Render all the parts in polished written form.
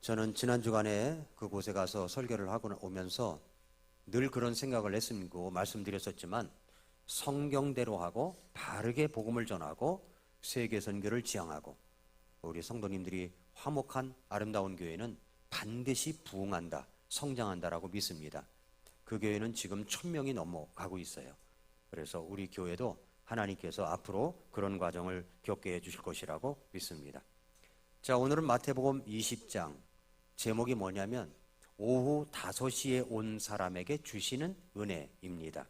저는 지난 주간에 그곳에 가서 설교를 하고 오면서 늘 그런 생각을 했습니다. 말씀드렸었지만 성경대로 하고 바르게 복음을 전하고 세계 선교를 지향하고 우리 성도님들이 화목한 아름다운 교회는 반드시 부흥한다, 성장한다라고 믿습니다. 그 교회는 지금 1000명이 넘어가고 있어요. 그래서 우리 교회도 하나님께서 앞으로 그런 과정을 겪게 해주실 것이라고 믿습니다. 자, 오늘은 마태복음 20장 제목이 뭐냐면 오후 5시에 온 사람에게 주시는 은혜입니다.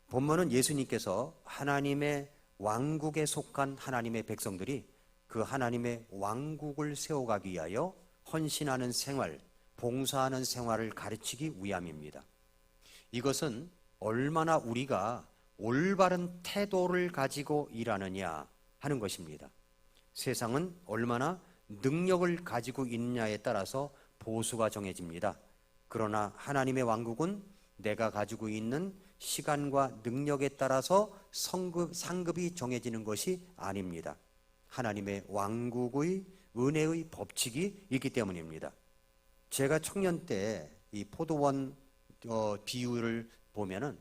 본문은 예수님께서 하나님의 왕국에 속한 하나님의 백성들이 그 하나님의 왕국을 세워가기 위하여 헌신하는 생활, 봉사하는 생활을 가르치기 위함입니다. 이것은 얼마나 우리가 올바른 태도를 가지고 일하느냐 하는 것입니다. 세상은 얼마나 능력을 가지고 있느냐에 따라서 보수가 정해집니다. 그러나 하나님의 왕국은 내가 가지고 있는 시간과 능력에 따라서 상급이 정해지는 것이 아닙니다. 하나님의 왕국의 은혜의 법칙이 있기 때문입니다. 제가 청년 때 이 포도원 비유를 보면은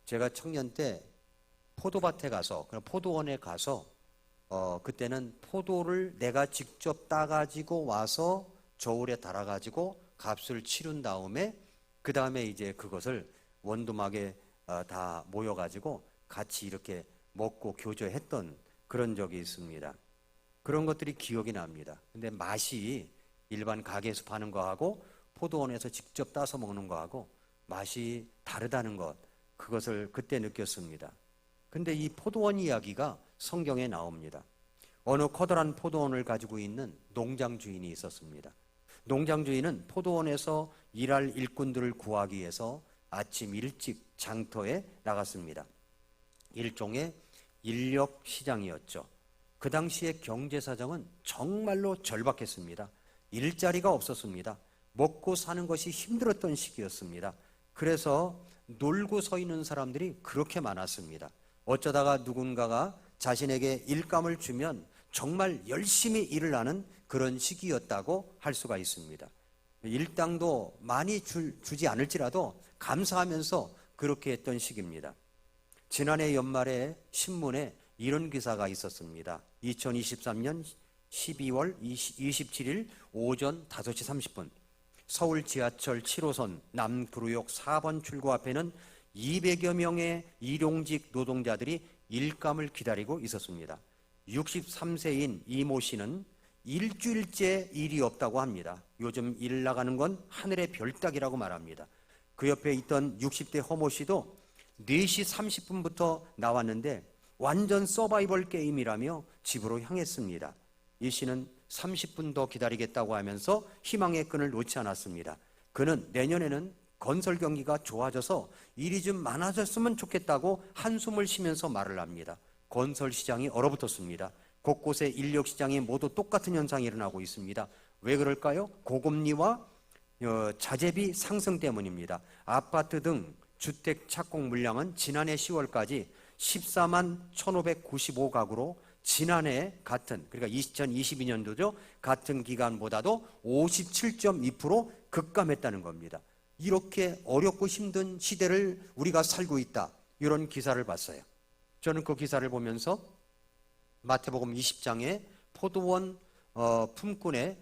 제가 청년 때 포도밭에 가서 포도원에 가서 그때는 포도를 내가 직접 따가지고 와서 저울에 달아가지고 값을 치른 다음에 그 다음에 이제 그것을 원두막에 다 모여가지고 같이 이렇게 먹고 교제했던 그런 적이 있습니다. 그런 것들이 기억이 납니다. 근데 맛이 일반 가게에서 파는 거하고 포도원에서 직접 따서 먹는 거하고 맛이 다르다는 것, 그것을 그때 느꼈습니다. 근데 이 포도원 이야기가 성경에 나옵니다. 어느 커다란 포도원을 가지고 있는 농장 주인이 있었습니다. 농장 주인은 포도원에서 일할 일꾼들을 구하기 위해서 아침 일찍 장터에 나갔습니다. 일종의 인력 시장이었죠. 그 당시의 경제 사정은 정말로 절박했습니다. 일자리가 없었습니다. 먹고 사는 것이 힘들었던 시기였습니다. 그래서 놀고 서 있는 사람들이 그렇게 많았습니다. 어쩌다가 누군가가 자신에게 일감을 주면 정말 열심히 일을 하는 그런 시기였다고 할 수가 있습니다. 일당도 많이 주지 않을지라도 감사하면서 그렇게 했던 시기입니다. 지난해 연말에 신문에 이런 기사가 있었습니다. 2023년 12월 27일 오전 5시 30분 서울 지하철 7호선 남부ru역 4번 출구 앞에는 200여 명의 일용직 노동자들이 일감을 기다리고 있었습니다. 63세인 이모 씨는 일주일째 일이 없다고 합니다. 요즘 일 나가는 건 하늘의 별 따기라고 말합니다. 그 옆에 있던 60대 허모 씨도 4시 30분부터 나왔는데 완전 서바이벌 게임이라며 집으로 향했습니다. 이 씨는 30분 더 기다리겠다고 하면서 희망의 끈을 놓지 않았습니다. 그는 내년에는 건설 경기가 좋아져서 일이 좀 많아졌으면 좋겠다고 한숨을 쉬면서 말을 합니다. 건설 시장이 얼어붙었습니다. 곳곳에 인력 시장이 모두 똑같은 현상이 일어나고 있습니다. 왜 그럴까요? 고금리와 자재비 상승 때문입니다. 아파트 등 주택 착공 물량은 지난해 10월까지 14만 1,595가구로 지난해 같은, 그러니까 2022년도죠. 같은 기간보다도 57.2% 급감했다는 겁니다. 이렇게 어렵고 힘든 시대를 우리가 살고 있다. 이런 기사를 봤어요. 저는 그 기사를 보면서 마태복음 20장에 포도원 품꾼의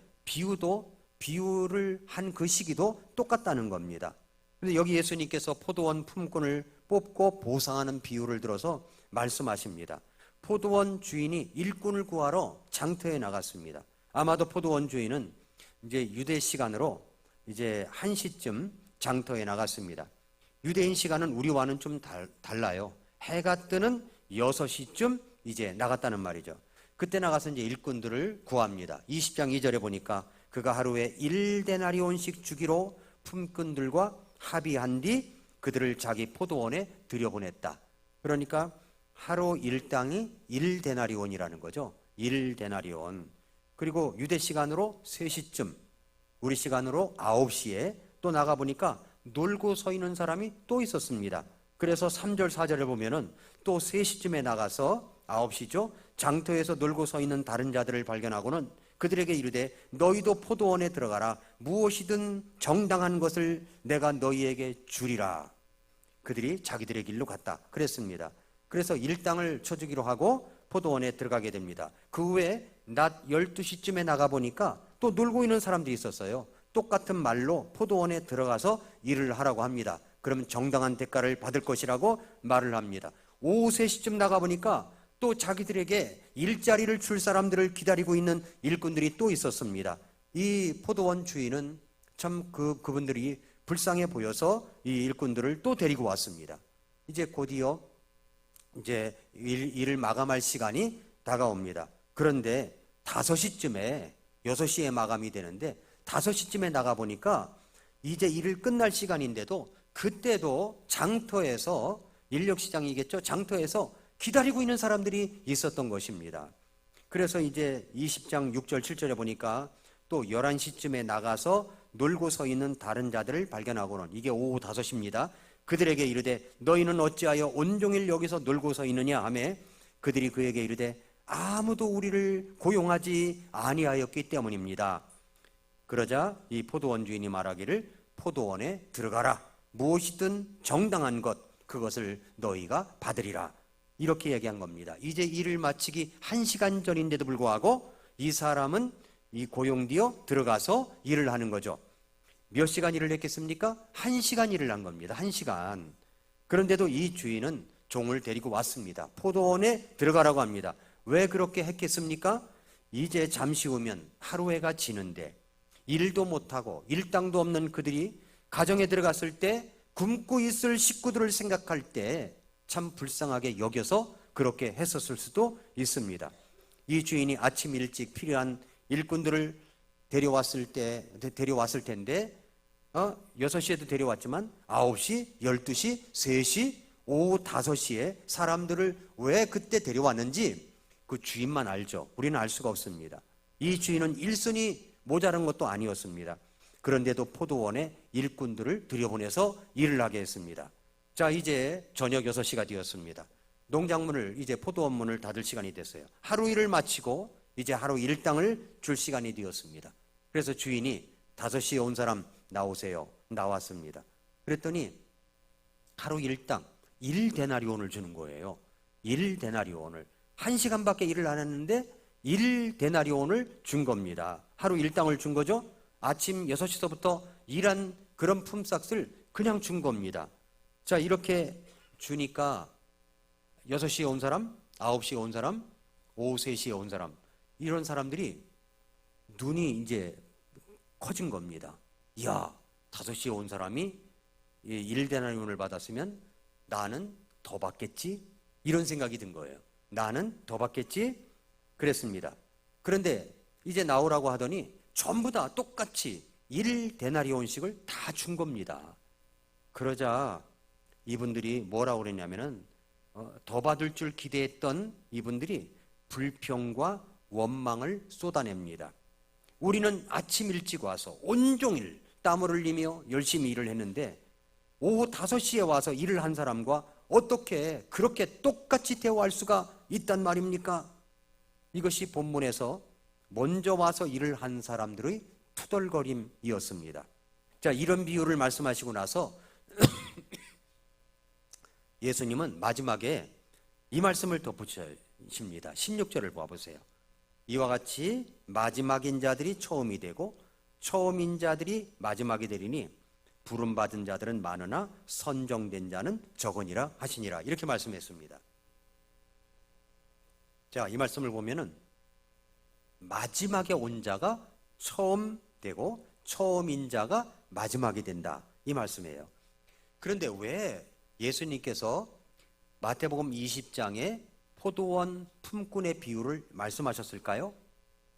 비유를 한 그 시기도 똑같다는 겁니다. 그런데 여기 예수님께서 포도원 품꾼을 뽑고 보상하는 비유를 들어서 말씀하십니다. 포도원 주인이 일꾼을 구하러 장터에 나갔습니다. 아마도 포도원 주인은 이제 유대 시간으로 이제 1시쯤 장터에 나갔습니다. 유대인 시간은 우리와는 좀 달라요. 해가 뜨는 6시쯤 이제 나갔다는 말이죠. 그때 나가서 이제 일꾼들을 구합니다. 20장 2절에 보니까 그가 하루에 1데나리온씩 주기로 품꾼들과 합의한 뒤 그들을 자기 포도원에 들여보냈다. 그러니까 하루 일당이 1데나리온이라는 거죠. 1데나리온. 그리고 유대 시간으로 3시쯤, 우리 시간으로 9시에 또 나가보니까 놀고 서 있는 사람이 또 있었습니다. 그래서 3절 4절을 보면은 또 3시쯤에 나가서 9시죠. 장터에서 놀고 서 있는 다른 자들을 발견하고는 그들에게 이르되 너희도 포도원에 들어가라. 무엇이든 정당한 것을 내가 너희에게 주리라. 그들이 자기들의 길로 갔다 그랬습니다. 그래서 일당을 쳐주기로 하고 포도원에 들어가게 됩니다. 그 후에 낮 12시쯤에 나가보니까 또 놀고 있는 사람들이 있었어요. 똑같은 말로 포도원에 들어가서 일을 하라고 합니다. 그러면 정당한 대가를 받을 것이라고 말을 합니다. 오후 3시쯤 나가보니까 또 자기들에게 일자리를 줄 사람들을 기다리고 있는 일꾼들이 또 있었습니다. 이 포도원 주인은 참 그분들이 불쌍해 보여서 이 일꾼들을 또 데리고 왔습니다. 이제 곧이어 이제 일을 마감할 시간이 다가옵니다. 그런데 5시쯤에 6시에 마감이 되는데 5시쯤에 나가보니까 이제 일을 끝날 시간인데도 그때도 장터에서 인력시장이겠죠. 장터에서 기다리고 있는 사람들이 있었던 것입니다. 그래서 이제 20장 6절 7절에 보니까 또 11시쯤에 나가서 놀고 서 있는 다른 자들을 발견하고는 이게 오후 5시입니다. 그들에게 이르되 너희는 어찌하여 온종일 여기서 놀고 서 있느냐 하매 그들이 그에게 이르되 아무도 우리를 고용하지 아니하였기 때문입니다. 그러자 이 포도원 주인이 말하기를 포도원에 들어가라. 무엇이든 정당한 것 그것을 너희가 받으리라. 이렇게 얘기한 겁니다. 이제 일을 마치기 1시간 전인데도 불구하고 이 사람은 이 고용되어 들어가서 일을 하는 거죠. 몇 시간 일을 했겠습니까? 1시간 일을 한 겁니다. 1시간. 그런데도 이 주인은 종을 데리고 왔습니다. 포도원에 들어가라고 합니다. 왜 그렇게 했겠습니까? 이제 잠시 후면 하루해가 지는데 일도 못하고 일당도 없는 그들이 가정에 들어갔을 때 굶고 있을 식구들을 생각할 때 참 불쌍하게 여겨서 그렇게 했었을 수도 있습니다. 이 주인이 아침 일찍 필요한 일꾼들을 데려왔을 텐데 6시에도 데려왔지만 9시, 12시, 3시, 오후 5시에 사람들을 왜 그때 데려왔는지 그 주인만 알죠. 우리는 알 수가 없습니다. 이 주인은 일손이 모자란 것도 아니었습니다. 그런데도 포도원에 일꾼들을 들여보내서 일을 하게 했습니다. 자, 이제 저녁 6시가 되었습니다. 농작물을 이제 포도원 문을 닫을 시간이 됐어요. 하루 일을 마치고 이제 하루 일당을 줄 시간이 되었습니다. 그래서 주인이 5시에 온 사람 나오세요. 나왔습니다. 그랬더니 하루 일당 1데나리온을 주는 거예요. 1데나리온을. 1시간밖에 일을 안 했는데 1데나리온을 준 겁니다. 하루 일당을 준 거죠. 아침 6시서부터 일한 그런 품삯을 그냥 준 겁니다. 자, 이렇게 주니까 6시에 온 사람, 9시에 온 사람, 오후 3시에 온 사람, 이런 사람들이 눈이 이제 커진 겁니다. 이야, 5시에 온 사람이 1데나리온을 받았으면 나는 더 받겠지? 이런 생각이 든 거예요. 나는 더 받겠지? 그랬습니다. 그런데 이제 나오라고 하더니 전부 다 똑같이 1데나리온씩을 다 준 겁니다. 그러자 이분들이 뭐라고 그랬냐면은 더 받을 줄 기대했던 이분들이 불평과 원망을 쏟아냅니다. 우리는 아침 일찍 와서 온종일 땀을 흘리며 열심히 일을 했는데 오후 5시에 와서 일을 한 사람과 어떻게 그렇게 똑같이 대화할 수가 있단 말입니까? 이것이 본문에서 먼저 와서 일을 한 사람들의 투덜거림이었습니다. 자, 이런 비유를 말씀하시고 나서 예수님은 마지막에 이 말씀을 덧붙이십니다. 16절을 봐보세요. 이와 같이 마지막인 자들이 처음이 되고 처음인 자들이 마지막이 되리니 부름받은 자들은 많으나 선정된 자는 적으니라 하시니라. 이렇게 말씀했습니다. 자, 이 말씀을 보면은 마지막에 온 자가 처음 되고 처음인 자가 마지막이 된다. 이 말씀이에요. 그런데 왜 예수님께서 마태복음 20장에 포도원 품꾼의 비유를 말씀하셨을까요?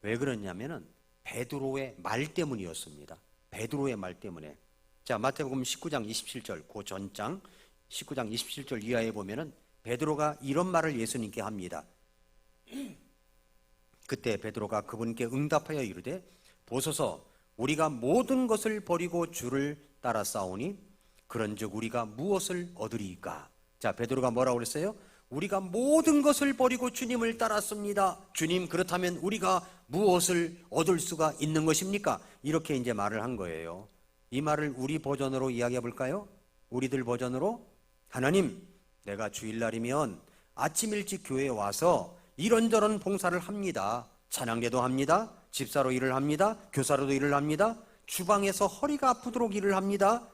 왜 그러냐면은 베드로의 말 때문이었습니다. 베드로의 말 때문에. 자, 마태복음 19장 27절 그 전장 19장 27절 이하에 보면은 베드로가 이런 말을 예수님께 합니다. 그때 베드로가 그분께 응답하여 이르되 보소서 우리가 모든 것을 버리고 주를 따라 싸우니 그런즉 우리가 무엇을 얻으리이까? 자, 베드로가 뭐라고 그랬어요? 우리가 모든 것을 버리고 주님을 따랐습니다. 주님, 그렇다면 우리가 무엇을 얻을 수가 있는 것입니까? 이렇게 이제 말을 한 거예요. 이 말을 우리 버전으로 이야기해 볼까요? 우리들 버전으로, 하나님, 내가 주일날이면 아침 일찍 교회에 와서 이런저런 봉사를 합니다. 찬양대도 합니다. 집사로 일을 합니다. 교사로도 일을 합니다. 주방에서 허리가 아프도록 일을 합니다.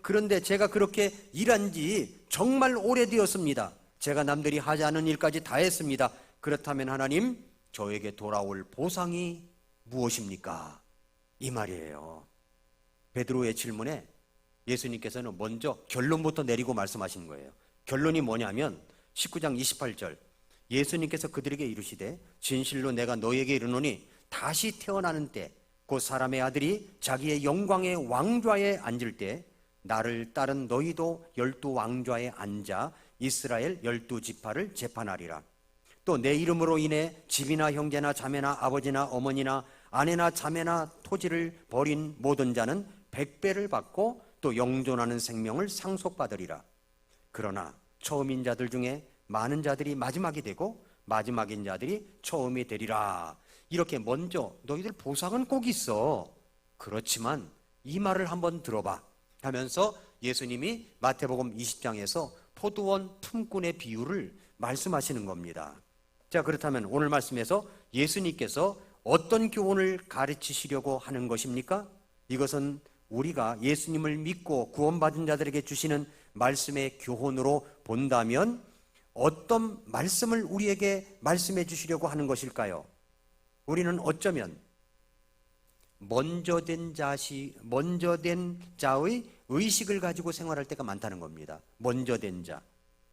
그런데 제가 그렇게 일한 지 정말 오래되었습니다. 제가 남들이 하지 않은 일까지 다 했습니다. 그렇다면 하나님, 저에게 돌아올 보상이 무엇입니까? 이 말이에요. 베드로의 질문에 예수님께서는 먼저 결론부터 내리고 말씀하시는 거예요. 결론이 뭐냐면 19장 28절, 예수님께서 그들에게 이르시되 진실로 내가 너희에게 이르노니 다시 태어나는 때 곧 사람의 아들이 자기의 영광의 왕좌에 앉을 때 나를 따른 너희도 12 왕좌에 앉아 이스라엘 12지파를 재판하리라. 또 내 이름으로 인해 집이나 형제나 자매나 아버지나 어머니나 아내나 자매나 토지를 버린 모든 자는 100배를 받고 또 영존하는 생명을 상속받으리라. 그러나 처음인 자들 중에 많은 자들이 마지막이 되고 마지막인 자들이 처음이 되리라. 이렇게 먼저 너희들 보상은 꼭 있어. 그렇지만 이 말을 한번 들어봐 하면서 예수님이 마태복음 20장에서 포도원 품꾼의 비유를 말씀하시는 겁니다. 자, 그렇다면 오늘 말씀에서 예수님께서 어떤 교훈을 가르치시려고 하는 것입니까? 이것은 우리가 예수님을 믿고 구원받은 자들에게 주시는 말씀의 교훈으로 본다면 어떤 말씀을 우리에게 말씀해 주시려고 하는 것일까요? 우리는 어쩌면 먼저 된 자의 의식을 가지고 생활할 때가 많다는 겁니다. 먼저 된 자.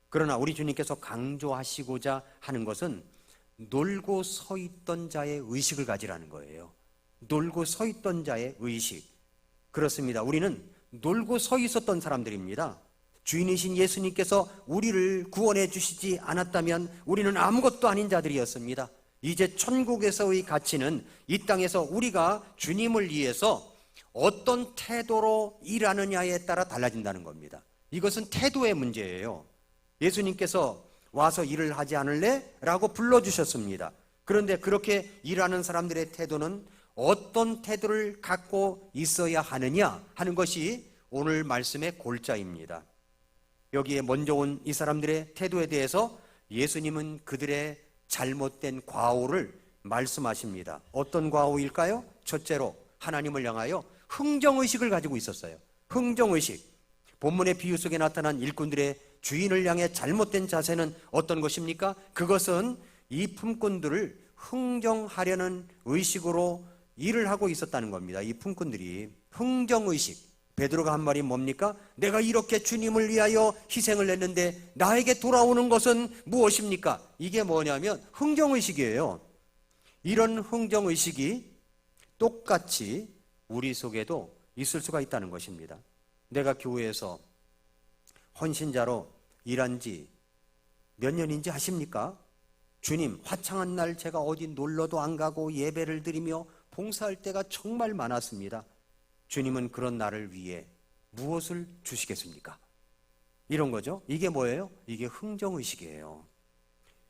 그러나 우리 주님께서 강조하시고자 하는 것은 놀고 서 있던 자의 의식을 가지라는 거예요. 놀고 서 있던 자의 의식. 그렇습니다. 우리는 놀고 서 있었던 사람들입니다. 주인이신 예수님께서 우리를 구원해 주시지 않았다면 우리는 아무것도 아닌 자들이었습니다. 이제 천국에서의 가치는 이 땅에서 우리가 주님을 위해서 어떤 태도로 일하느냐에 따라 달라진다는 겁니다. 이것은 태도의 문제예요. 예수님께서 와서 일을 하지 않을래? 라고 불러주셨습니다. 그런데 그렇게 일하는 사람들의 태도는 어떤 태도를 갖고 있어야 하느냐 하는 것이 오늘 말씀의 골자입니다. 여기에 먼저 온 이 사람들의 태도에 대해서 예수님은 그들의 잘못된 과오를 말씀하십니다. 어떤 과오일까요? 첫째로 하나님을 향하여 흥정의식을 가지고 있었어요. 흥정의식. 본문의 비유 속에 나타난 일꾼들의 주인을 향해 잘못된 자세는 어떤 것입니까? 그것은 이 품꾼들을 흥정하려는 의식으로 일을 하고 있었다는 겁니다. 이 품꾼들이 흥정의식. 베드로가 한 말이 뭡니까? 내가 이렇게 주님을 위하여 희생을 했는데 나에게 돌아오는 것은 무엇입니까? 이게 뭐냐면 흥정의식이에요. 이런 흥정의식이 똑같이 우리 속에도 있을 수가 있다는 것입니다. 내가 교회에서 헌신자로 일한 지 몇 년인지 아십니까? 주님, 화창한 날 제가 어디 놀러도 안 가고 예배를 드리며 봉사할 때가 정말 많았습니다. 주님은 그런 나를 위해 무엇을 주시겠습니까? 이런 거죠. 이게 뭐예요? 이게 흥정의식이에요.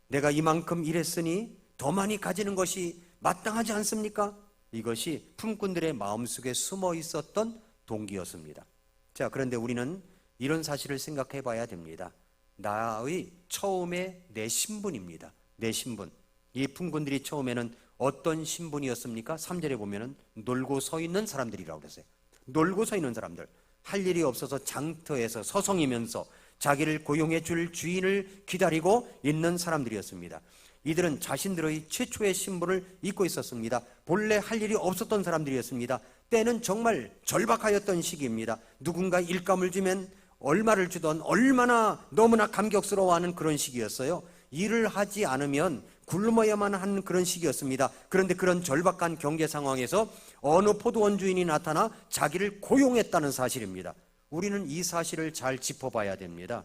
내가 이만큼 일했으니 더 많이 가지는 것이 마땅하지 않습니까? 이것이 품꾼들의 마음속에 숨어 있었던 동기였습니다. 자, 그런데 우리는 이런 사실을 생각해 봐야 됩니다. 나의 처음에 내 신분입니다. 내 신분. 이 품꾼들이 처음에는 어떤 신분이었습니까? 3절에 보면은 놀고 서 있는 사람들이라고 그랬어요. 놀고 서 있는 사람들. 할 일이 없어서 장터에서 서성이면서 자기를 고용해 줄 주인을 기다리고 있는 사람들이었습니다. 이들은 자신들의 최초의 신분을 잊고 있었습니다. 본래 할 일이 없었던 사람들이었습니다. 때는 정말 절박하였던 시기입니다. 누군가 일감을 주면 얼마를 주던 얼마나 너무나 감격스러워하는 그런 시기였어요. 일을 하지 않으면 굶어야만 하는 그런 시기였습니다. 그런데 그런 절박한 경제 상황에서 어느 포도원 주인이 나타나 자기를 고용했다는 사실입니다. 우리는 이 사실을 잘 짚어봐야 됩니다.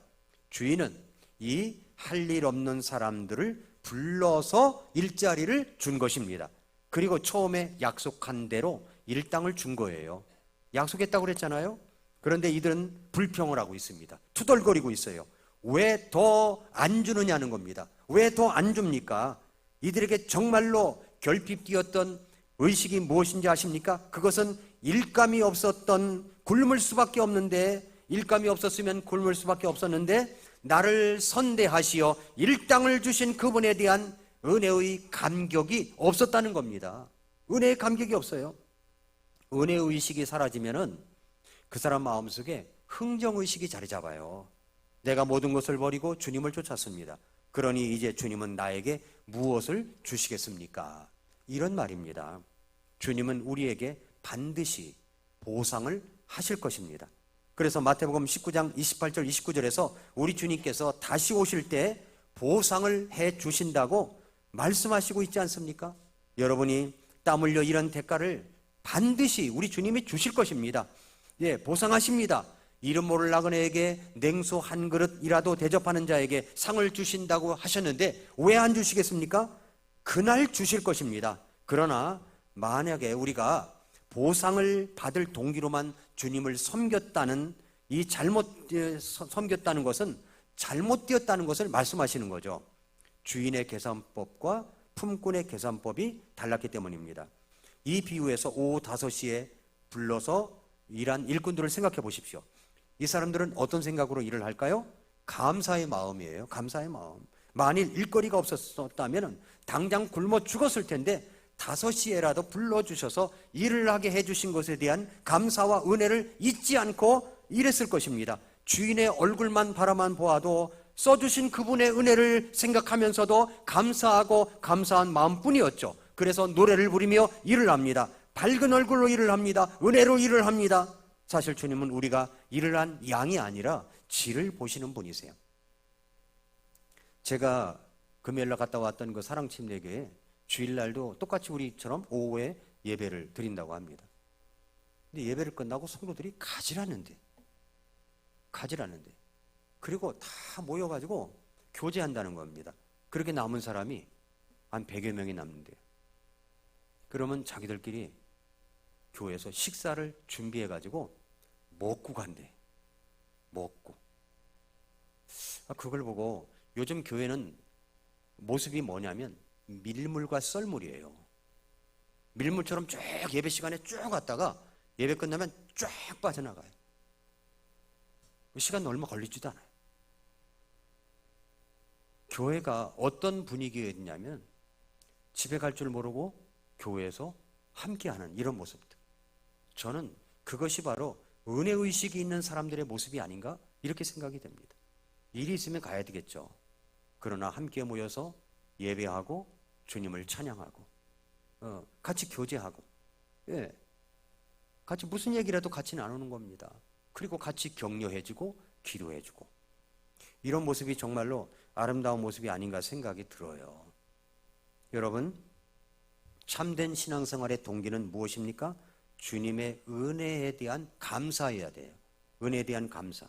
주인은 이 할 일 없는 사람들을 불러서 일자리를 준 것입니다. 그리고 처음에 약속한 대로 일당을 준 거예요. 약속했다고 그랬잖아요. 그런데 이들은 불평을 하고 있습니다. 투덜거리고 있어요. 왜 더 안 주느냐는 겁니다. 왜 더 안 줍니까? 이들에게 정말로 결핍되었던 의식이 무엇인지 아십니까? 그것은 일감이 없었던, 굶을 수밖에 없는데, 일감이 없었으면 굶을 수밖에 없었는데 나를 선대하시어 일당을 주신 그분에 대한 은혜의 감격이 없었다는 겁니다. 은혜의 감격이 없어요. 은혜의 의식이 사라지면은 그 사람 마음속에 흥정의식이 자리 잡아요. 내가 모든 것을 버리고 주님을 쫓았습니다. 그러니 이제 주님은 나에게 무엇을 주시겠습니까? 이런 말입니다. 주님은 우리에게 반드시 보상을 하실 것입니다. 그래서 마태복음 19장 28절 29절에서 우리 주님께서 다시 오실 때 보상을 해 주신다고 말씀하시고 있지 않습니까? 여러분이 땀 흘려 이런 대가를 반드시 우리 주님이 주실 것입니다. 예, 보상하십니다. 이름 모를 나그네에게 냉수 한 그릇이라도 대접하는 자에게 상을 주신다고 하셨는데 왜 안 주시겠습니까? 그날 주실 것입니다. 그러나 만약에 우리가 보상을 받을 동기로만 주님을 섬겼다는 섬겼다는 것은 잘못되었다는 것을 말씀하시는 거죠. 주인의 계산법과 품꾼의 계산법이 달랐기 때문입니다. 이 비유에서 오후 5시에 불러서 일한 일꾼들을 생각해 보십시오. 이 사람들은 어떤 생각으로 일을 할까요? 감사의 마음이에요. 감사의 마음. 만일 일거리가 없었다면 당장 굶어 죽었을 텐데 5시에라도 불러주셔서 일을 하게 해주신 것에 대한 감사와 은혜를 잊지 않고 일했을 것입니다. 주인의 얼굴만 바라만 보아도 써주신 그분의 은혜를 생각하면서도 감사하고 감사한 마음뿐이었죠. 그래서 노래를 부리며 일을 합니다. 밝은 얼굴로 일을 합니다. 은혜로 일을 합니다. 사실 주님은 우리가 일을 한 양이 아니라 질을 보시는 분이세요. 제가 금요일날 갔다 왔던 그 사랑침례교회 주일날도 똑같이 우리처럼 오후에 예배를 드린다고 합니다. 근데 예배를 끝나고 성도들이 가지라는데 그리고 다 모여가지고 교제한다는 겁니다. 그렇게 남은 사람이 한 100여 명이 남는데요. 그러면 자기들끼리 교회에서 식사를 준비해가지고 먹고 간대. 먹고. 그걸 보고 요즘 교회는 모습이 뭐냐면 밀물과 썰물이에요. 밀물처럼 쭉 예배 시간에 쭉 갔다가 예배 끝나면 쫙 빠져나가요. 시간 얼마 걸리지도 않아요. 교회가 어떤 분위기였냐면 집에 갈 줄 모르고 교회에서 함께하는 이런 모습들. 저는 그것이 바로 은혜의식이 있는 사람들의 모습이 아닌가 이렇게 생각이 됩니다. 일이 있으면 가야 되겠죠. 그러나 함께 모여서 예배하고 주님을 찬양하고 같이 교제하고 같이 무슨 얘기라도 같이 나누는 겁니다. 그리고 같이 격려해주고 기도해주고 이런 모습이 정말로 아름다운 모습이 아닌가 생각이 들어요. 여러분, 참된 신앙생활의 동기는 무엇입니까? 주님의 은혜에 대한 감사해야 돼요. 은혜에 대한 감사.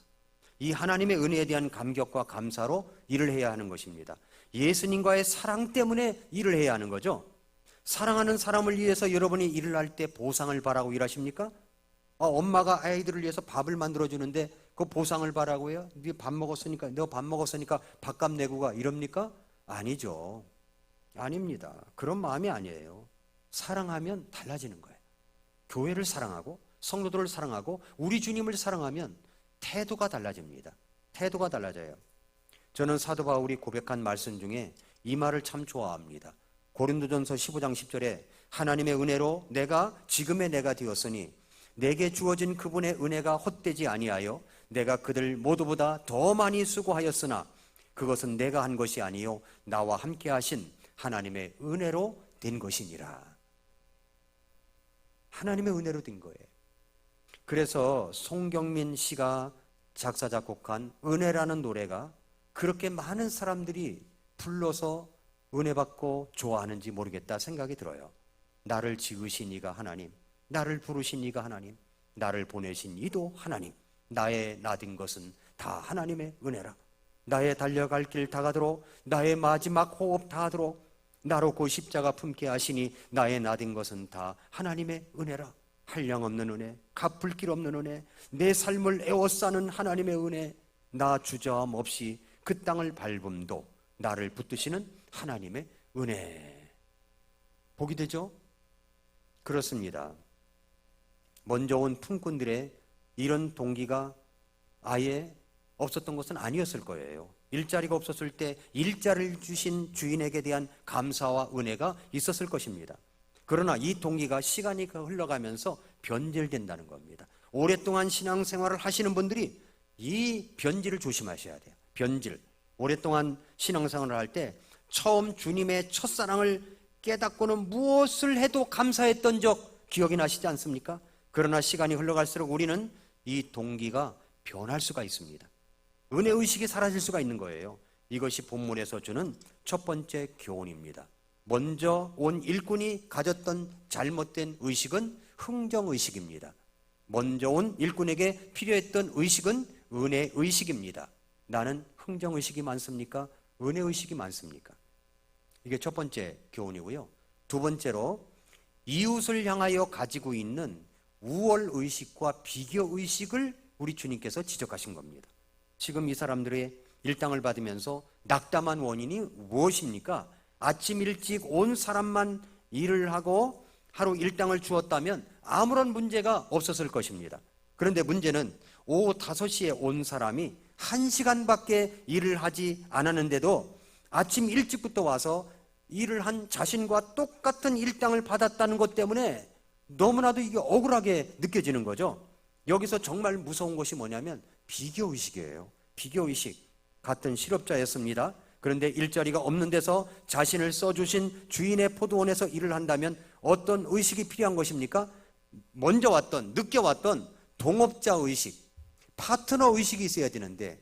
이 하나님의 은혜에 대한 감격과 감사로 일을 해야 하는 것입니다. 예수님과의 사랑 때문에 일을 해야 하는 거죠. 사랑하는 사람을 위해서 여러분이 일을 할 때 보상을 바라고 일하십니까? 엄마가 아이들을 위해서 밥을 만들어주는데 그 보상을 바라고요? 너 밥 먹었으니까 밥값 내고 가 이럽니까? 아니죠. 아닙니다. 그런 마음이 아니에요. 사랑하면 달라지는 거예요. 교회를 사랑하고 성도들을 사랑하고 우리 주님을 사랑하면 태도가 달라집니다. 태도가 달라져요. 저는 사도 바울이 고백한 말씀 중에 이 말을 참 좋아합니다. 고린도전서 15장 10절에 하나님의 은혜로 지금의 내가 되었으니 내게 주어진 그분의 은혜가 헛되지 아니하여 내가 그들 모두보다 더 많이 수고하였으나 그것은 내가 한 것이 아니요 나와 함께 하신 하나님의 은혜로 된 것이니라. 하나님의 은혜로 된 거예요. 그래서 송경민 씨가 작사 작곡한 은혜라는 노래가 그렇게 많은 사람들이 불러서 은혜 받고 좋아하는지 모르겠다 생각이 들어요. 나를 지으신 이가 하나님, 나를 부르신 이가 하나님, 나를 보내신 이도 하나님, 나의 나된 것은 다 하나님의 은혜라. 나의 달려갈 길 다가도록 나의 마지막 호흡 다하도록 나로 그 십자가 품게 하시니 나의 나된 것은 다 하나님의 은혜라. 한량없는 은혜, 갚을 길 없는 은혜, 내 삶을 에워싸는 하나님의 은혜, 나 주저함 없이 그 땅을 밟음도 나를 붙드시는 하나님의 은혜. 복이 되죠? 그렇습니다. 먼저 온 품꾼들의 이런 동기가 아예 없었던 것은 아니었을 거예요. 일자리가 없었을 때 일자리를 주신 주인에게 대한 감사와 은혜가 있었을 것입니다. 그러나 이 동기가 시간이 흘러가면서 변질된다는 겁니다. 오랫동안 신앙생활을 하시는 분들이 이 변질을 조심하셔야 돼요. 변질. 오랫동안 신앙생활을 할 때 처음 주님의 첫사랑을 깨닫고는 무엇을 해도 감사했던 적 기억이 나시지 않습니까? 그러나 시간이 흘러갈수록 우리는 이 동기가 변할 수가 있습니다. 은혜의식이 사라질 수가 있는 거예요. 이것이 본문에서 주는 첫 번째 교훈입니다. 먼저 온 일꾼이 가졌던 잘못된 의식은 흥정의식입니다. 먼저 온 일꾼에게 필요했던 의식은 은혜의식입니다. 나는 흥정의식이 많습니까? 은혜의식이 많습니까? 이게 첫 번째 교훈이고요. 두 번째로 이웃을 향하여 가지고 있는 우월의식과 비교의식을 우리 주님께서 지적하신 겁니다. 지금 이 사람들의 일당을 받으면서 낙담한 원인이 무엇입니까? 아침 일찍 온 사람만 일을 하고 하루 일당을 주었다면 아무런 문제가 없었을 것입니다. 그런데 문제는 오후 5시에 온 사람이 1시간밖에 일을 하지 않았는데도 아침 일찍부터 와서 일을 한 자신과 똑같은 일당을 받았다는 것 때문에 너무나도 이게 억울하게 느껴지는 거죠. 여기서 정말 무서운 것이 뭐냐면 비교의식이에요. 비교의식. 같은 실업자였습니다. 그런데 일자리가 없는 데서 자신을 써주신 주인의 포도원에서 일을 한다면 어떤 의식이 필요한 것입니까? 먼저 왔던, 늦게 왔던 동업자 의식, 파트너 의식이 있어야 되는데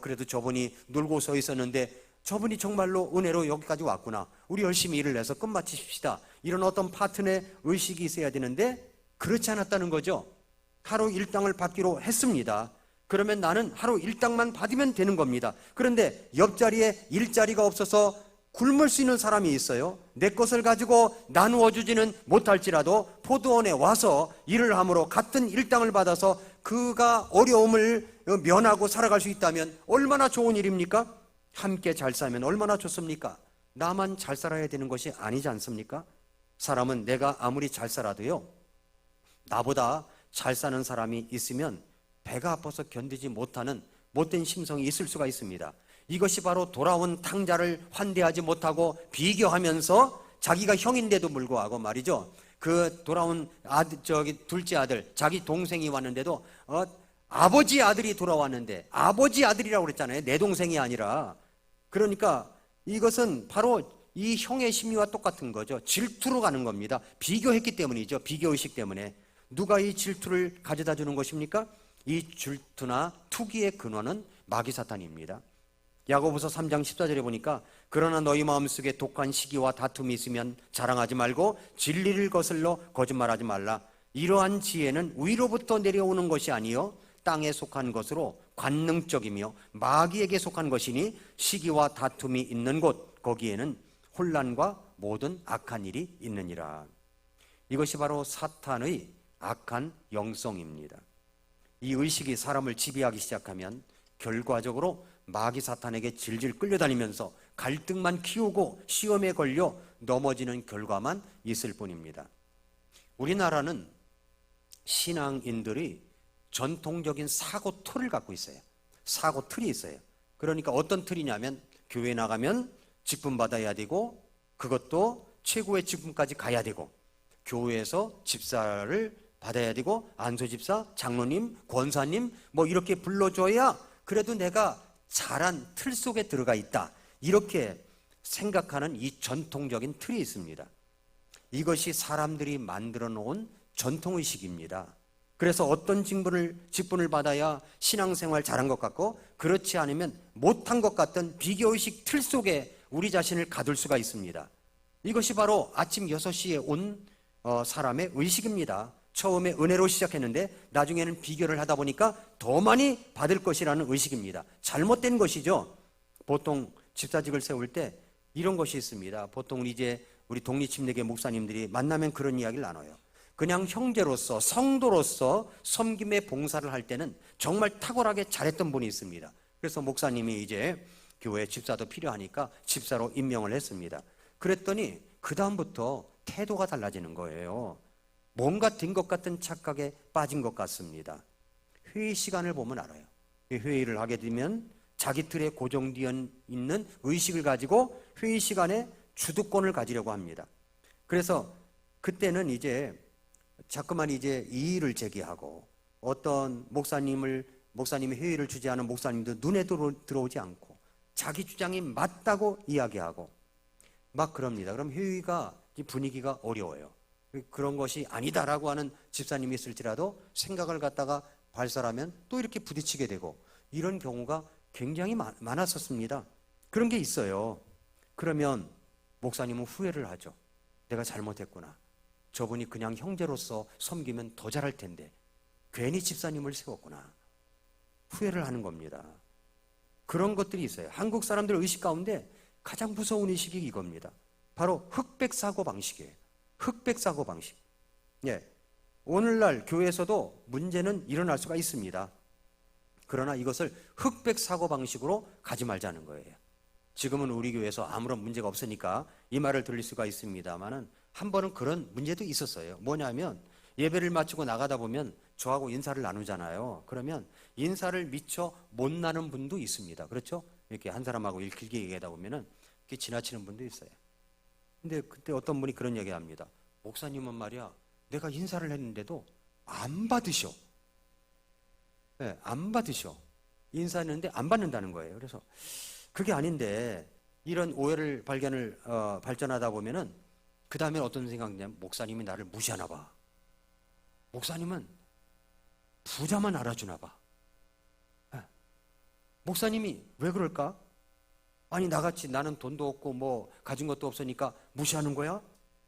그래도 저분이 놀고 서 있었는데 저분이 정말로 은혜로 여기까지 왔구나. 우리 열심히 일을 해서 끝마치십시다. 이런 어떤 파트너의 의식이 있어야 되는데 그렇지 않았다는 거죠. 하루 일당을 받기로 했습니다. 그러면 나는 하루 일당만 받으면 되는 겁니다. 그런데 옆자리에 일자리가 없어서 굶을 수 있는 사람이 있어요. 내 것을 가지고 나누어 주지는 못할지라도 포도원에 와서 일을 함으로 같은 일당을 받아서 그가 어려움을 면하고 살아갈 수 있다면 얼마나 좋은 일입니까? 함께 잘 살면 얼마나 좋습니까? 나만 잘 살아야 되는 것이 아니지 않습니까? 사람은 내가 아무리 잘 살아도요, 나보다 잘 사는 사람이 있으면 배가 아파서 견디지 못하는 못된 심성이 있을 수가 있습니다. 이것이 바로 돌아온 탕자를 환대하지 못하고 비교하면서 자기가 형인데도 불구하고 말이죠. 그 돌아온 둘째 아들, 자기 동생이 왔는데도 아버지 아들이 돌아왔는데 아버지 아들이라고 그랬잖아요. 내 동생이 아니라. 그러니까 이것은 바로 이 형의 심리와 똑같은 거죠. 질투로 가는 겁니다. 비교했기 때문이죠. 비교의식 때문에. 누가 이 질투를 가져다 주는 것입니까? 이 질투나 투기의 근원은 마귀사탄입니다. 야고보서 3장 14절에 보니까 그러나 너희 마음속에 독한 시기와 다툼이 있으면 자랑하지 말고 진리를 거슬러 거짓말하지 말라. 이러한 지혜는 위로부터 내려오는 것이 아니요 땅에 속한 것으로 관능적이며 마귀에게 속한 것이니 시기와 다툼이 있는 곳 거기에는 혼란과 모든 악한 일이 있느니라. 이것이 바로 사탄의 악한 영성입니다. 이 의식이 사람을 지배하기 시작하면 결과적으로 마귀 사탄에게 질질 끌려다니면서 갈등만 키우고 시험에 걸려 넘어지는 결과만 있을 뿐입니다. 우리나라는 신앙인들이 전통적인 사고 틀을 갖고 있어요. 사고 틀이 있어요. 그러니까 어떤 틀이냐면 교회 나가면 직분 받아야 되고 그것도 최고의 직분까지 가야 되고 교회에서 집사를 받아야 되고 안수집사, 장로님, 권사님 뭐 이렇게 불러줘야 그래도 내가 잘한 틀 속에 들어가 있다. 이렇게 생각하는 이 전통적인 틀이 있습니다. 이것이 사람들이 만들어 놓은 전통의식입니다. 그래서 어떤 직분을 받아야 신앙생활 잘한 것 같고 그렇지 않으면 못한 것 같은 비교의식 틀 속에 우리 자신을 가둘 수가 있습니다. 이것이 바로 아침 6시에 온 사람의 의식입니다. 처음에 은혜로 시작했는데 나중에는 비교를 하다 보니까 더 많이 받을 것이라는 의식입니다. 잘못된 것이죠. 보통 집사직을 세울 때 이런 것이 있습니다. 보통 우리 독립침례교 목사님들이 만나면 그런 이야기를 나눠요. 그냥 형제로서 성도로서 섬김의 봉사를 할 때는 정말 탁월하게 잘했던 분이 있습니다. 그래서 목사님이 이제 교회 집사도 필요하니까 집사로 임명을 했습니다. 그랬더니 그 다음부터 태도가 달라지는 거예요. 뭔가 된 것 같은 착각에 빠진 것 같습니다. 회의 시간을 보면 알아요. 회의를 하게 되면 자기 틀에 고정되어 있는 의식을 가지고 회의 시간에 주도권을 가지려고 합니다. 그래서 그때는 이제 자꾸만 이제 이의를 제기하고 어떤 목사님이 회의를 주재하는 목사님도 눈에 들어오지 않고 자기 주장이 맞다고 이야기하고 막 그럽니다. 그럼 회의가 분위기가 어려워요. 그런 것이 아니다라고 하는 집사님이 있을지라도 생각을 갖다가 발설하면 또 이렇게 부딪히게 되고 이런 경우가 굉장히 많았었습니다. 그런 게 있어요. 그러면 목사님은 후회를 하죠. 내가 잘못했구나. 저분이 그냥 형제로서 섬기면 더 잘할 텐데 괜히 집사님을 세웠구나. 후회를 하는 겁니다. 그런 것들이 있어요. 한국 사람들 의식 가운데 가장 무서운 의식이 이겁니다. 바로 흑백 사고 방식이에요. 흑백 사고 방식. 예. 오늘날 교회에서도 문제는 일어날 수가 있습니다. 그러나 이것을 흑백 사고 방식으로 가지 말자는 거예요. 지금은 우리 교회에서 아무런 문제가 없으니까 이 말을 들을 수가 있습니다만은 한 번은 그런 문제도 있었어요. 뭐냐면 예배를 마치고 나가다 보면 저하고 인사를 나누잖아요. 그러면 인사를 미처 못 나눈 분도 있습니다. 그렇죠? 이렇게 한 사람하고 길게 얘기하다 보면은 이렇게 지나치는 분도 있어요. 근데 그때 어떤 분이 그런 얘기 합니다. 목사님은 말이야, 내가 인사를 했는데도 안 받으셔. 네, 안 받으셔. 인사했는데 안 받는다는 거예요. 그래서 그게 아닌데 이런 오해를 발전하다 보면은 그 다음에 어떤 생각이 드냐면 목사님이 나를 무시하나 봐. 목사님은 부자만 알아주나 봐. 네. 목사님이 왜 그럴까? 아니 나같이 나는 돈도 없고 뭐 가진 것도 없으니까 무시하는 거야?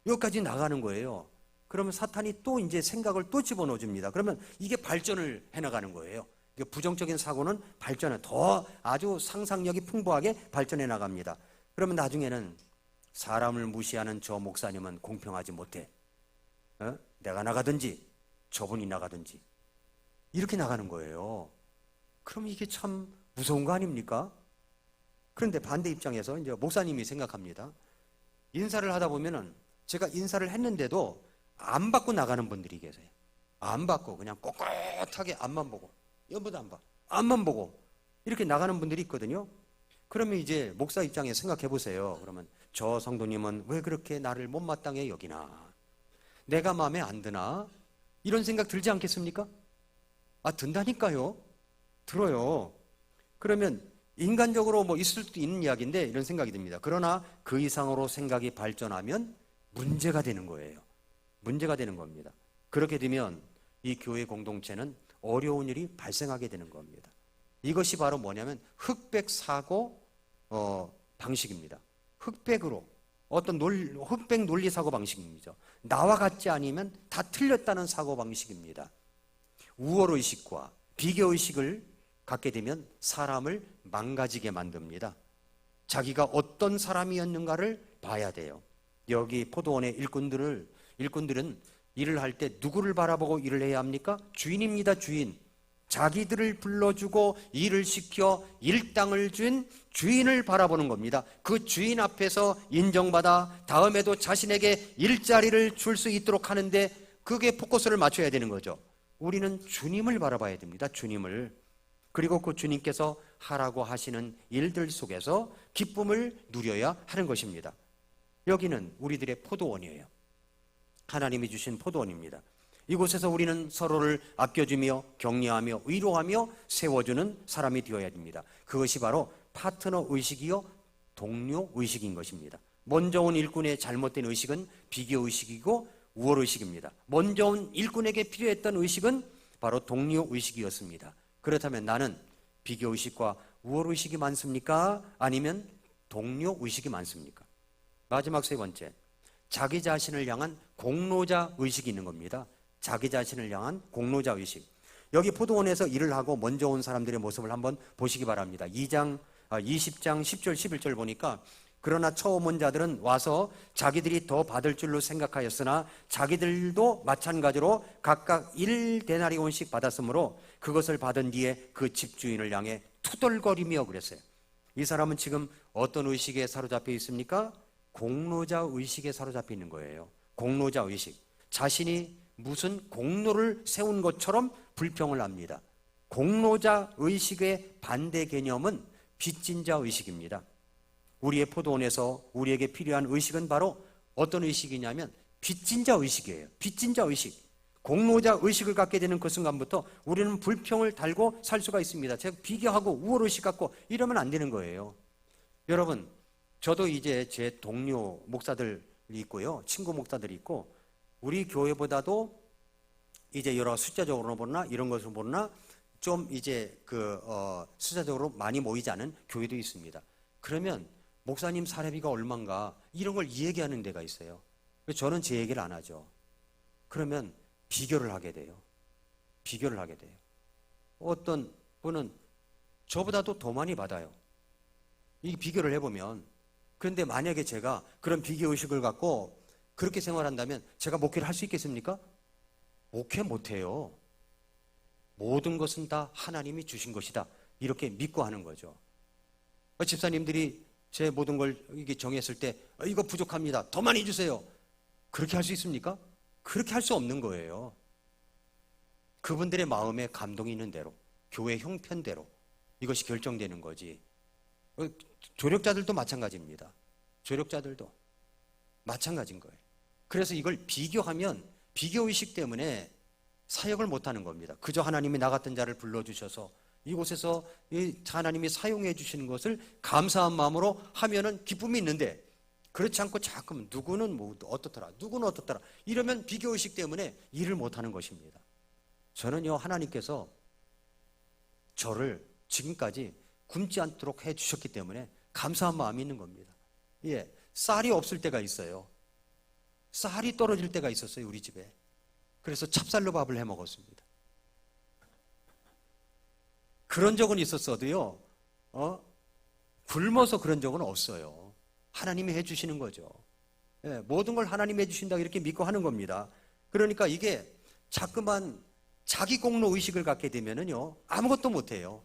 여기까지 나가는 거예요. 그러면 사탄이 또 이제 생각을 또 집어넣어 줍니다. 그러면 이게 발전을 해나가는 거예요. 부정적인 사고는 더 아주 상상력이 풍부하게 발전해 나갑니다. 그러면 나중에는 사람을 무시하는 저 목사님은 공평하지 못해. 내가 나가든지 저분이 나가든지 이렇게 나가는 거예요. 그럼 이게 참 무서운 거 아닙니까? 그런데 반대 입장에서 이제 목사님이 생각합니다. 인사를 하다 보면은 제가 인사를 했는데도 안 받고 나가는 분들이 계세요. 안 받고 그냥 꼿꼿하게 앞만 보고 여보도 안 봐. 앞만 보고 이렇게 나가는 분들이 있거든요. 그러면 이제 목사 입장에 생각해 보세요. 그러면 저 성도님은 왜 그렇게 나를 못마땅해 여기나? 내가 마음에 안 드나? 이런 생각 들지 않겠습니까? 든다니까요. 들어요. 그러면 인간적으로 뭐 있을 수도 있는 이야기인데 이런 생각이 듭니다. 그러나 그 이상으로 생각이 발전하면 문제가 되는 거예요. 문제가 되는 겁니다. 그렇게 되면 이 교회 공동체는 어려운 일이 발생하게 되는 겁니다. 이것이 바로 뭐냐면 흑백 사고 방식입니다. 흑백으로 흑백 논리 사고 방식입니다. 나와 같지 않으면 다 틀렸다는 사고 방식입니다. 우월 의식과 비교 의식을 갖게 되면 사람을 망가지게 만듭니다. 자기가 어떤 사람이었는가를 봐야 돼요. 여기 포도원의 일꾼들은 일을 할 때 누구를 바라보고 일을 해야 합니까? 주인입니다. 주인. 자기들을 불러주고 일을 시켜 일당을 준 주인을 바라보는 겁니다. 그 주인 앞에서 인정받아 다음에도 자신에게 일자리를 줄 수 있도록 하는데 그게 포커스를 맞춰야 되는 거죠. 우리는 주님을 바라봐야 됩니다. 주님을. 그리고 그 주님께서 하라고 하시는 일들 속에서 기쁨을 누려야 하는 것입니다. 여기는 우리들의 포도원이에요. 하나님이 주신 포도원입니다. 이곳에서 우리는 서로를 아껴주며 격려하며 위로하며 세워주는 사람이 되어야 됩니다. 그것이 바로 파트너 의식이요 동료 의식인 것입니다. 먼저 온 일꾼의 잘못된 의식은 비교 의식이고 우월 의식입니다. 먼저 온 일꾼에게 필요했던 의식은 바로 동료 의식이었습니다. 그렇다면 나는 비교 의식과 우월 의식이 많습니까? 아니면 동료 의식이 많습니까? 마지막 세 번째, 자기 자신을 향한 공로자 의식이 있는 겁니다. 자기 자신을 향한 공로자 의식. 여기 포도원에서 일을 하고 먼저 온 사람들의 모습을 한번 보시기 바랍니다. 20장 10절 11절 보니까 그러나 처음 온 자들은 와서 자기들이 더 받을 줄로 생각하였으나 자기들도 마찬가지로 각각 1데나리온씩 받았으므로 그것을 받은 뒤에 그 집주인을 향해 투덜거리며 그랬어요. 이 사람은 지금 어떤 의식에 사로잡혀 있습니까? 공로자 의식에 사로잡혀 있는 거예요. 공로자 의식. 자신이 무슨 공로를 세운 것처럼 불평을 합니다. 공로자 의식의 반대 개념은 빚진 자 의식입니다. 우리의 포도원에서 우리에게 필요한 의식은 바로 어떤 의식이냐면 빚진 자 의식이에요. 빚진 자 의식. 공로자 의식을 갖게 되는 그 순간부터 우리는 불평을 달고 살 수가 있습니다. 제가 비교하고 우월의식 갖고 이러면 안 되는 거예요. 여러분, 저도 이제 제 동료 목사들이 있고요. 친구 목사들이 있고 우리 교회보다도 이제 여러 숫자적으로 보나 이런 것으로 보나 좀 이제 숫자적으로 많이 모이지 않은 교회도 있습니다. 그러면 목사님 사례비가 얼마인가 이런 걸 얘기하는 데가 있어요. 저는 제 얘기를 안 하죠. 그러면 비교를 하게 돼요. 비교를 하게 돼요. 어떤 분은 저보다도 더 많이 받아요. 이 비교를 해보면. 그런데 만약에 제가 그런 비교의식을 갖고 그렇게 생활한다면 제가 목회를 할 수 있겠습니까? 목회 못해요. 모든 것은 다 하나님이 주신 것이다. 이렇게 믿고 하는 거죠. 집사님들이 제 모든 걸 이게 정했을 때 이거 부족합니다. 더 많이 주세요. 그렇게 할 수 있습니까? 그렇게 할 수 없는 거예요. 그분들의 마음에 감동이 있는 대로, 교회 형편대로 이것이 결정되는 거지. 조력자들도 마찬가지입니다. 조력자들도 마찬가지인 거예요. 그래서 이걸 비교하면 비교의식 때문에 사역을 못하는 겁니다. 그저 하나님이 나 같은 자를 불러주셔서 이곳에서 하나님이 사용해 주시는 것을 감사한 마음으로 하면은 기쁨이 있는데 그렇지 않고 자꾸 누구는 뭐 어떻더라 누구는 어떻더라 이러면 비교의식 때문에 일을 못하는 것입니다. 저는요 하나님께서 저를 지금까지 굶지 않도록 해주셨기 때문에 감사한 마음이 있는 겁니다. 예, 쌀이 없을 때가 있어요. 쌀이 떨어질 때가 있었어요 우리 집에. 그래서 찹쌀로 밥을 해 먹었습니다. 그런 적은 있었어도요 굶어서 그런 적은 없어요. 하나님이 해주시는 거죠. 예, 모든 걸 하나님이 해주신다 이렇게 믿고 하는 겁니다. 그러니까 이게 자꾸만 자기 공로 의식을 갖게 되면은요 아무것도 못해요.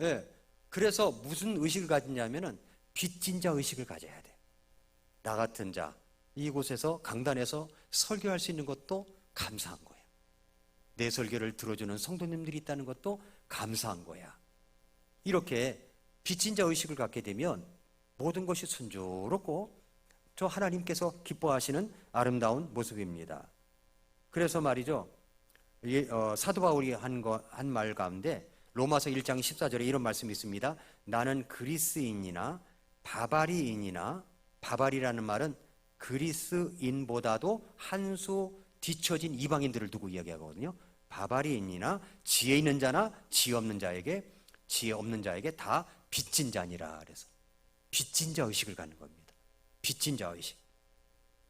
예, 그래서 무슨 의식을 가지냐면은 빚진 자 의식을 가져야 돼. 나 같은 자 이곳에서 강단에서 설교할 수 있는 것도 감사한 거예요. 내 설교를 들어주는 성도님들이 있다는 것도 감사한 거야. 이렇게 빚진 자 의식을 갖게 되면 모든 것이 순조롭고 저 하나님께서 기뻐하시는 아름다운 모습입니다. 그래서 말이죠 사도 바울이 한 말 가운데 로마서 1장 14절에 이런 말씀이 있습니다. 나는 그리스인이나 바바리인이나, 바바리라는 말은 그리스인보다도 한 수 뒤처진 이방인들을 두고 이야기하거든요. 바바리인이나 지혜 있는 자나 지혜 없는 자에게 다 빚진 자니라. 그래서 빚진 자 의식을 갖는 겁니다. 빚진 자 의식.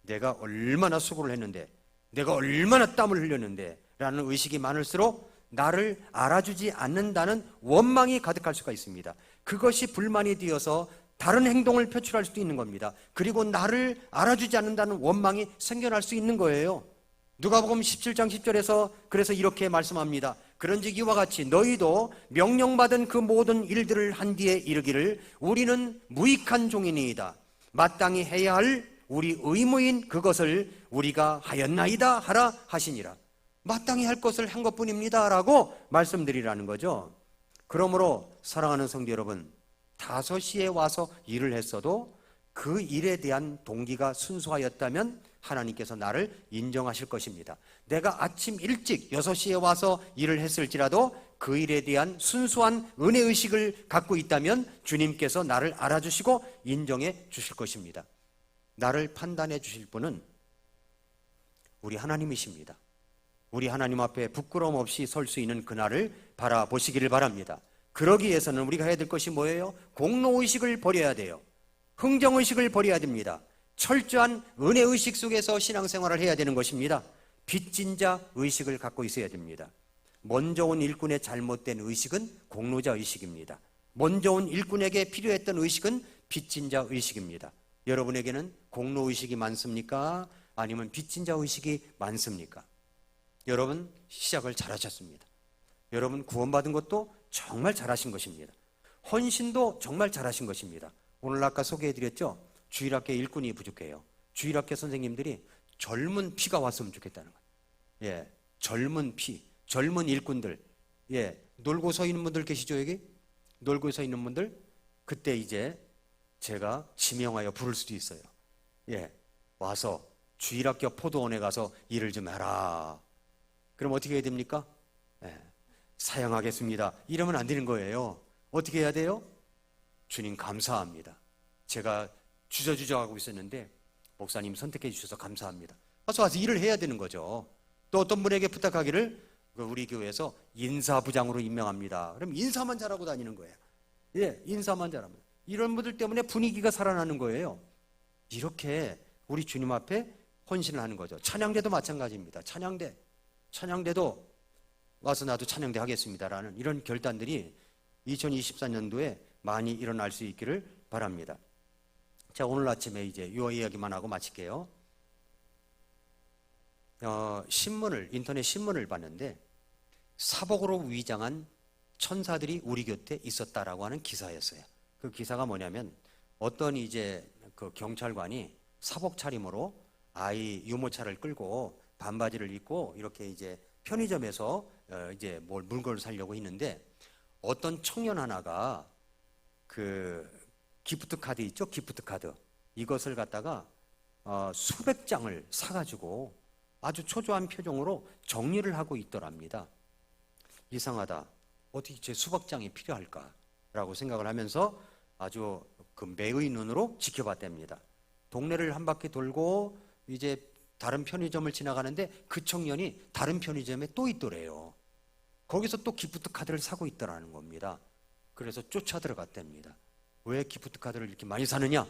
내가 얼마나 수고를 했는데, 내가 얼마나 땀을 흘렸는데 라는 의식이 많을수록 나를 알아주지 않는다는 원망이 가득할 수가 있습니다. 그것이 불만이 되어서 다른 행동을 표출할 수도 있는 겁니다. 그리고 나를 알아주지 않는다는 원망이 생겨날 수 있는 거예요. 누가복음 17장 10절에서 그래서 이렇게 말씀합니다. 그런즉 이와 같이 너희도 명령받은 그 모든 일들을 한 뒤에 이르기를 우리는 무익한 종이니이다. 마땅히 해야 할 우리 의무인 그것을 우리가 하였나이다 하라 하시니라. 마땅히 할 것을 한 것뿐입니다 라고 말씀드리라는 거죠. 그러므로 사랑하는 성도 여러분, 5시에 와서 일을 했어도 그 일에 대한 동기가 순수하였다면 하나님께서 나를 인정하실 것입니다. 내가 아침 일찍 6시에 와서 일을 했을지라도 그 일에 대한 순수한 은혜의식을 갖고 있다면 주님께서 나를 알아주시고 인정해 주실 것입니다. 나를 판단해 주실 분은 우리 하나님이십니다. 우리 하나님 앞에 부끄러움 없이 설 수 있는 그날을 바라보시기를 바랍니다. 그러기 위해서는 우리가 해야 될 것이 뭐예요? 공로의식을 버려야 돼요. 흥정의식을 버려야 됩니다. 철저한 은혜의식 속에서 신앙생활을 해야 되는 것입니다. 빚진 자 의식을 갖고 있어야 됩니다. 먼저 온 일꾼의 잘못된 의식은 공로자 의식입니다. 먼저 온 일꾼에게 필요했던 의식은 빚진 자 의식입니다. 여러분에게는 공로의식이 많습니까? 아니면 빚진 자 의식이 많습니까? 여러분 시작을 잘하셨습니다. 여러분 구원받은 것도 정말 잘하신 것입니다. 헌신도 정말 잘하신 것입니다. 오늘 아까 소개해드렸죠. 주일학교 일꾼이 부족해요. 주일학교 선생님들이 젊은 피가 왔으면 좋겠다는 거예요. 예, 젊은 피, 젊은 일꾼들. 예, 놀고 서 있는 분들 계시죠, 여기? 놀고 서 있는 분들? 그때 이제 제가 지명하여 부를 수도 있어요. 예, 와서 주일학교 포도원에 가서 일을 좀 해라. 그럼 어떻게 해야 됩니까? 예, 사양하겠습니다. 이러면 안 되는 거예요. 어떻게 해야 돼요? 주님 감사합니다. 제가 주저주저 하고 있었는데 목사님 선택해 주셔서 감사합니다. 와서 일을 해야 되는 거죠. 또 어떤 분에게 부탁하기를 우리 교회에서 인사부장으로 임명합니다. 그럼 인사만 잘하고 다니는 거예요. 예, 인사만 잘하면. 이런 분들 때문에 분위기가 살아나는 거예요. 이렇게 우리 주님 앞에 헌신을 하는 거죠. 찬양대도 마찬가지입니다. 찬양대도 와서 나도 찬양대 하겠습니다라는 이런 결단들이 2024년도에 많이 일어날 수 있기를 바랍니다. 자, 오늘 아침에 이제 이 이야기만 하고 마칠게요. 인터넷 신문을 봤는데 사복으로 위장한 천사들이 우리 곁에 있었다라고 하는 기사였어요. 그 기사가 뭐냐면 어떤 이제 그 경찰관이 사복 차림으로 아이 유모차를 끌고 반바지를 입고 이렇게 이제 편의점에서 이제 물건을 사려고 했는데 어떤 청년 하나가 그 기프트 카드 있죠? 기프트 카드. 이것을 갖다가 수백 장을 사가지고 아주 초조한 표정으로 정리를 하고 있더랍니다. 이상하다. 어떻게 제 수백 장이 필요할까라고 생각을 하면서 아주 그 매의 눈으로 지켜봤답니다. 동네를 한 바퀴 돌고 이제 다른 편의점을 지나가는데 그 청년이 다른 편의점에 또 있더래요. 거기서 또 기프트 카드를 사고 있더라는 겁니다. 그래서 쫓아 들어갔답니다. 왜 기프트 카드를 이렇게 많이 사느냐?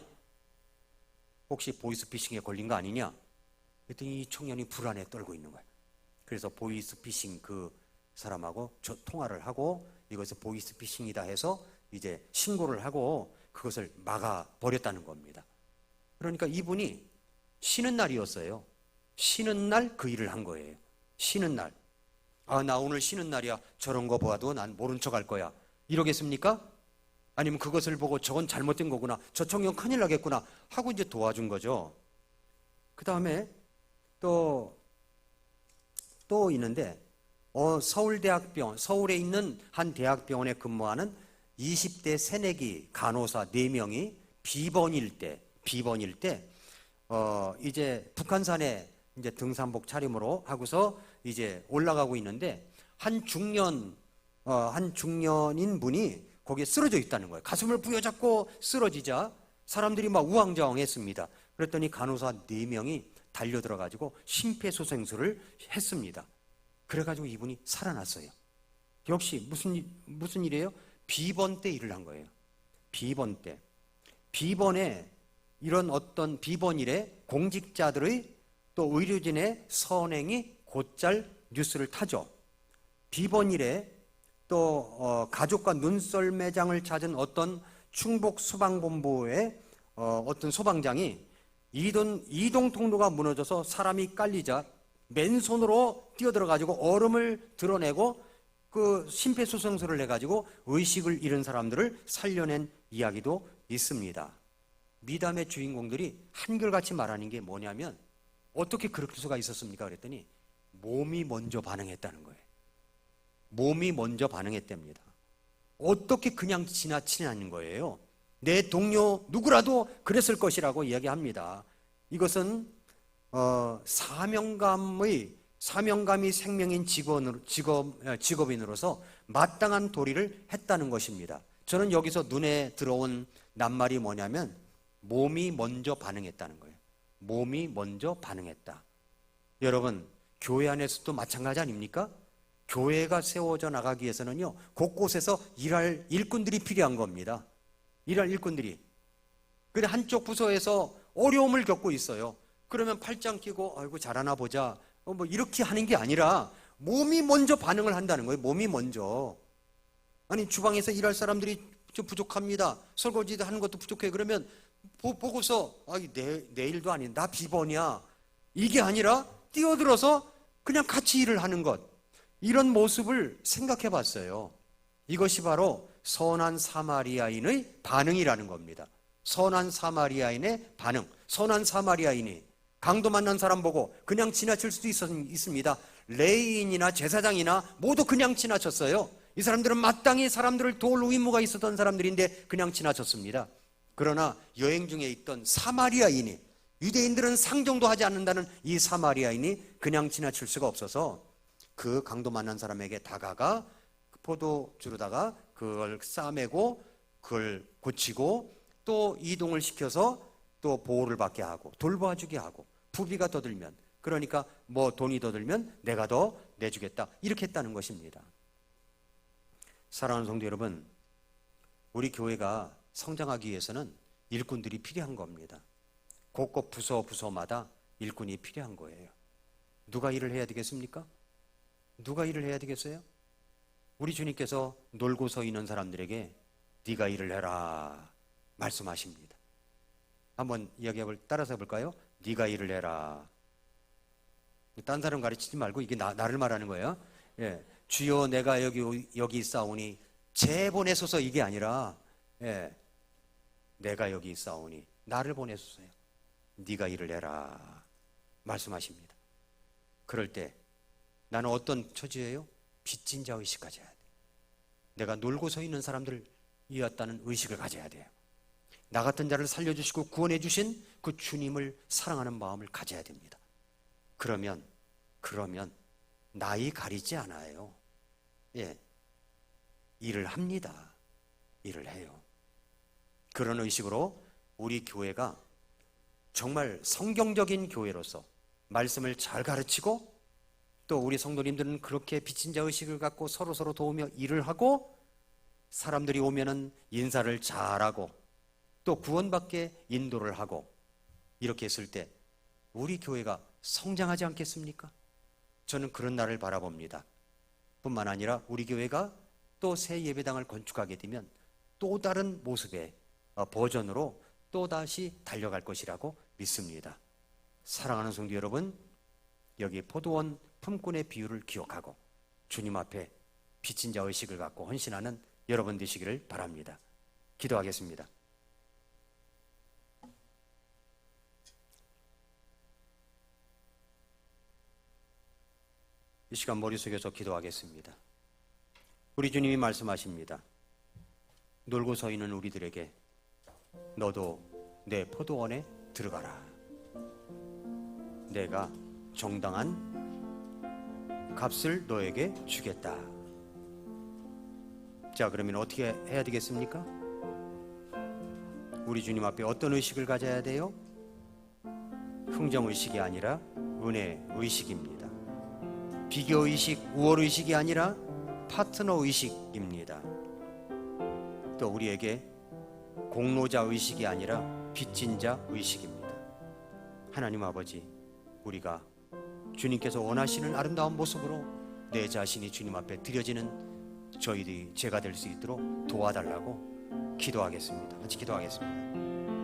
혹시 보이스피싱에 걸린 거 아니냐? 그랬더니 이 청년이 불안에 떨고 있는 거예요. 그래서 보이스피싱 그 사람하고 통화를 하고 이것을 보이스피싱이다 해서 이제 신고를 하고 그것을 막아버렸다는 겁니다. 그러니까 이분이 쉬는 날이었어요. 쉬는 날 그 일을 한 거예요. 쉬는 날. 아, 나 오늘 쉬는 날이야. 저런 거 봐도 난 모른 척 할 거야. 이러겠습니까? 아니면 그것을 보고 저건 잘못된 거구나. 저 청년 큰일 나겠구나. 하고 이제 도와준 거죠. 그 다음에 또 있는데, 서울대학병원, 서울에 있는 한 대학병원에 근무하는 20대 새내기 간호사 4명이 비번일 때, 이제 북한산에 이제 등산복 차림으로 하고서 이제 올라가고 있는데 한 중년인 분이 거기에 쓰러져 있다는 거예요. 가슴을 부여잡고 쓰러지자 사람들이 막 우왕좌왕했습니다. 그랬더니 간호사 4명이 달려들어가지고 심폐소생술을 했습니다. 그래가지고 이분이 살아났어요. 역시 무슨 일이에요? 비번 때 일을 한 거예요. 비번 때. 비번에 이런 어떤 비번일에 공직자들의 또 의료진의 선행이 곧잘 뉴스를 타죠. 비번일에 또 가족과 눈썰매장을 찾은 어떤 충북 소방본부의 어떤 소방장이 이동 통로가 무너져서 사람이 깔리자 맨손으로 뛰어들어가지고 얼음을 드러내고 그 심폐소생술을 해가지고 의식을 잃은 사람들을 살려낸 이야기도 있습니다. 미담의 주인공들이 한결같이 말하는 게 뭐냐면 어떻게 그럴 수가 있었습니까? 그랬더니 몸이 먼저 반응했다는 거예요. 몸이 먼저 반응했답니다. 어떻게 그냥 지나치냐는 거예요. 내 동료 누구라도 그랬을 것이라고 이야기합니다. 이것은 사명감이 생명인 직업인으로서 마땅한 도리를 했다는 것입니다. 저는 여기서 눈에 들어온 낱말이 뭐냐면 몸이 먼저 반응했다는 거예요. 몸이 먼저 반응했다. 여러분, 교회 안에서도 마찬가지 아닙니까? 교회가 세워져 나가기 위해서는요, 곳곳에서 일할 일꾼들이 필요한 겁니다. 일할 일꾼들이. 근데 한쪽 부서에서 어려움을 겪고 있어요. 그러면 팔짱 끼고 아이고 잘하나 보자 뭐 이렇게 하는 게 아니라 몸이 먼저 반응을 한다는 거예요. 몸이 먼저. 아니 주방에서 일할 사람들이 좀 부족합니다. 설거지 하는 것도 부족해. 그러면 보고서 내 일도 아닌 나 비번이야. 이게 아니라 뛰어들어서 그냥 같이 일을 하는 것. 이런 모습을 생각해 봤어요. 이것이 바로 선한 사마리아인의 반응이라는 겁니다. 선한 사마리아인의 반응. 선한 사마리아인이 강도 만난 사람 보고 그냥 지나칠 수도 있습니다. 레위인이나 제사장이나 모두 그냥 지나쳤어요. 이 사람들은 마땅히 사람들을 도울 의무가 있었던 사람들인데 그냥 지나쳤습니다. 그러나 여행 중에 있던 사마리아인이, 유대인들은 상종도 하지 않는다는 이 사마리아인이 그냥 지나칠 수가 없어서 그 강도 만난 사람에게 다가가 포도주로다가 그걸 싸매고 그걸 고치고 또 이동을 시켜서 또 보호를 받게 하고 돌봐주게 하고, 부비가 더 들면, 그러니까 뭐 돈이 더 들면 내가 더 내주겠다, 이렇게 했다는 것입니다. 사랑하는 성도 여러분, 우리 교회가 성장하기 위해서는 일꾼들이 필요한 겁니다. 곳곳 부서마다 일꾼이 필요한 거예요. 누가 일을 해야 되겠습니까? 누가 일을 해야 되겠어요? 우리 주님께서 놀고 서 있는 사람들에게 네가 일을 해라 말씀하십니다. 한번 따라서 해볼까요? 네가 일을 해라. 딴 사람 가르치지 말고 이게 나를 말하는 거예요. 예. 주여 내가 여기 있사오니 제 보내소서, 이게 아니라 내가 여기 있사오니 나를 보내소서요. 네가 일을 해라 말씀하십니다. 그럴 때 나는 어떤 처지예요? 빚진 자 의식 가져야 돼. 내가 놀고 서 있는 사람들이었다는 의식을 가져야 돼요. 나 같은 자를 살려주시고 구원해 주신 그 주님을 사랑하는 마음을 가져야 됩니다. 그러면 나이 가리지 않아요. 일을 합니다. 일을 해요. 그런 의식으로 우리 교회가 정말 성경적인 교회로서 말씀을 잘 가르치고, 또 우리 성도님들은 그렇게 빚진 자 의식을 갖고 서로 도우며 일을 하고, 사람들이 오면은 인사를 잘하고 또 구원받게 인도를 하고, 이렇게 했을 때 우리 교회가 성장하지 않겠습니까? 저는 그런 날을 바라봅니다. 뿐만 아니라 우리 교회가 또 새 예배당을 건축하게 되면 또 다른 모습의 버전으로 또다시 달려갈 것이라고 믿습니다. 사랑하는 성도 여러분, 여기 포도원 품꾼의 비유를 기억하고 주님 앞에 빚진 자 의식을 갖고 헌신하는 여러분 되시기를 바랍니다. 기도하겠습니다. 이 시간 머리 숙여서 기도하겠습니다. 우리 주님이 말씀하십니다. 놀고 서 있는 우리들에게 너도 내 포도원에 들어가라. 내가 정당한 값을 너에게 주겠다. 자, 그러면 어떻게 해야 되겠습니까? 우리 주님 앞에 어떤 의식을 가져야 돼요? 흥정의식이 아니라 은혜의식입니다. 비교의식, 우월의식이 아니라 파트너의식입니다. 또 우리에게 공로자의식이 아니라 빚진자의식입니다. 하나님 아버지, 우리가 주님께서 원하시는 아름다운 모습으로 내 자신이 주님 앞에 드려지는 저희들이 제가 될 수 있도록 도와달라고 기도하겠습니다. 같이 기도하겠습니다.